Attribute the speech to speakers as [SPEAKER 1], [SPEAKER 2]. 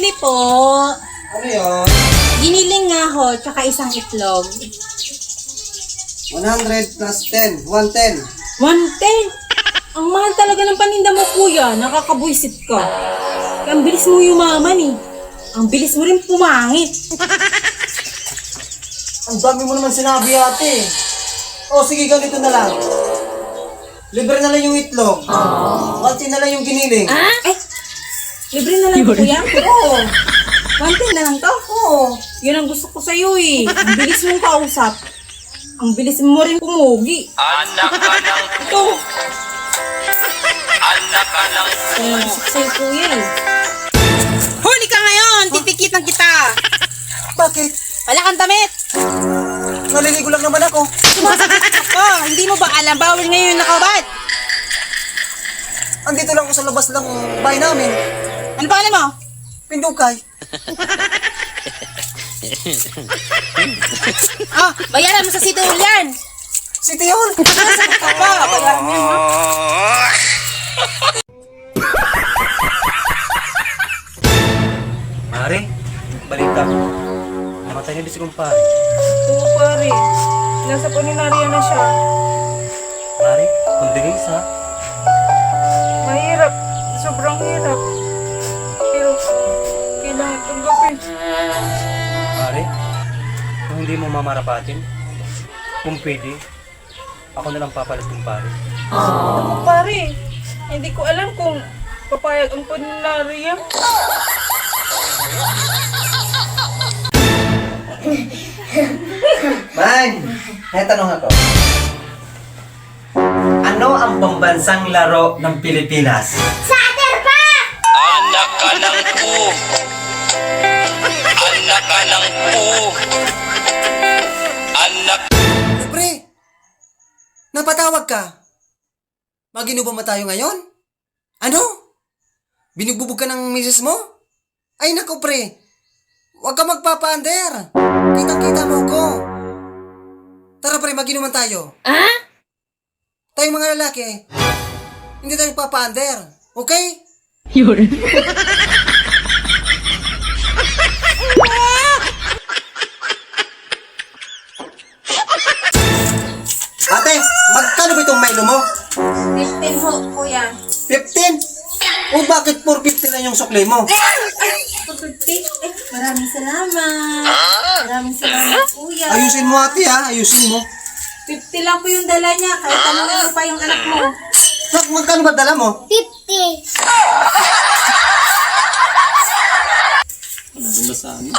[SPEAKER 1] Pabili po.
[SPEAKER 2] Ano yun?
[SPEAKER 1] Giniling nga ho, tsaka isang itlog.
[SPEAKER 2] 100 plus 10. 110.
[SPEAKER 1] 110. Ang mahal talaga ng paninda mo, kuya. Nakakabuisit ka. Kaya ang bilis mo yumaman eh. Ang bilis mo rin pumangit.
[SPEAKER 2] Ang dami mo naman sinabi ate. O sige, ganito na lang. Libre na lang yung itlog. Konti na lang yung giniling.
[SPEAKER 1] Ay, libre na lang, kuya? Oo. 110 na lang to? Oo. Yun ang gusto ko sa'yo eh. Ang bilis mong kausap. Ang bilis mo rin pumugi.
[SPEAKER 3] Anak ka ng
[SPEAKER 1] Ito.
[SPEAKER 3] anak ka ng
[SPEAKER 1] Kaya gusto ko sa'yo, kuya eh. Huli ka ngayon! Titikitan kita!
[SPEAKER 2] Bakit?
[SPEAKER 1] Wala kang damit!
[SPEAKER 2] Naliligo lang naman ako.
[SPEAKER 1] Sumasakit ako! Hindi mo ba alam? Bawal ngayon nakabad!
[SPEAKER 2] Andito lang ako sa labas ng bahay namin.
[SPEAKER 1] Ano pangalan mo?
[SPEAKER 2] Pindukay.
[SPEAKER 1] Bayaran mo sa City Hall yan!
[SPEAKER 2] City Hall.
[SPEAKER 1] Sumasakit ka pa! Bayaran mo yun, ha?
[SPEAKER 4] Mare, balita. Namatay na din si kumpare.
[SPEAKER 1] Oo, pare. Nasa paninarya na siya.
[SPEAKER 4] Mare, kondolence ha.
[SPEAKER 1] Mahirap. Sobrang hirap. Pero, kailangan tanggapin.
[SPEAKER 4] Mare, kung hindi mo mamarapatin, kung pwede, ako na lang papalit kumpare.
[SPEAKER 1] Ako, pare. Hindi ko alam kung papayag ang paninarya.
[SPEAKER 2] Man, may tanong ako. Ano ang pambansang laro ng Pilipinas?
[SPEAKER 3] anak ka ng po. Anak ka ng po. Anak
[SPEAKER 2] Pre, napatawag ka. Maginubo ba tayo ngayon? Ano? Binugbubog ka ng misis mo? Ay nako pre, huwag ka magpapa-under. Kitang-kita mo ko. Tara pre, maginuman tayo. Tayong mga lalaki, hindi tayo papa-under. Okay? Ate, magkano ba itong Milo mo?
[SPEAKER 1] 15 ho, kuya.
[SPEAKER 2] 15? O bakit 450 na yung sukli mo?
[SPEAKER 1] 450? Maraming salamat. Maraming salamat, kuya.
[SPEAKER 2] Ayusin mo ate ha, ayusin mo.
[SPEAKER 1] 50 lang po yung dala niya. Kahit tanongin mo pa yung anak mo.
[SPEAKER 2] Magkano ba dala mo?
[SPEAKER 1] 50.
[SPEAKER 4] Ano sa amin?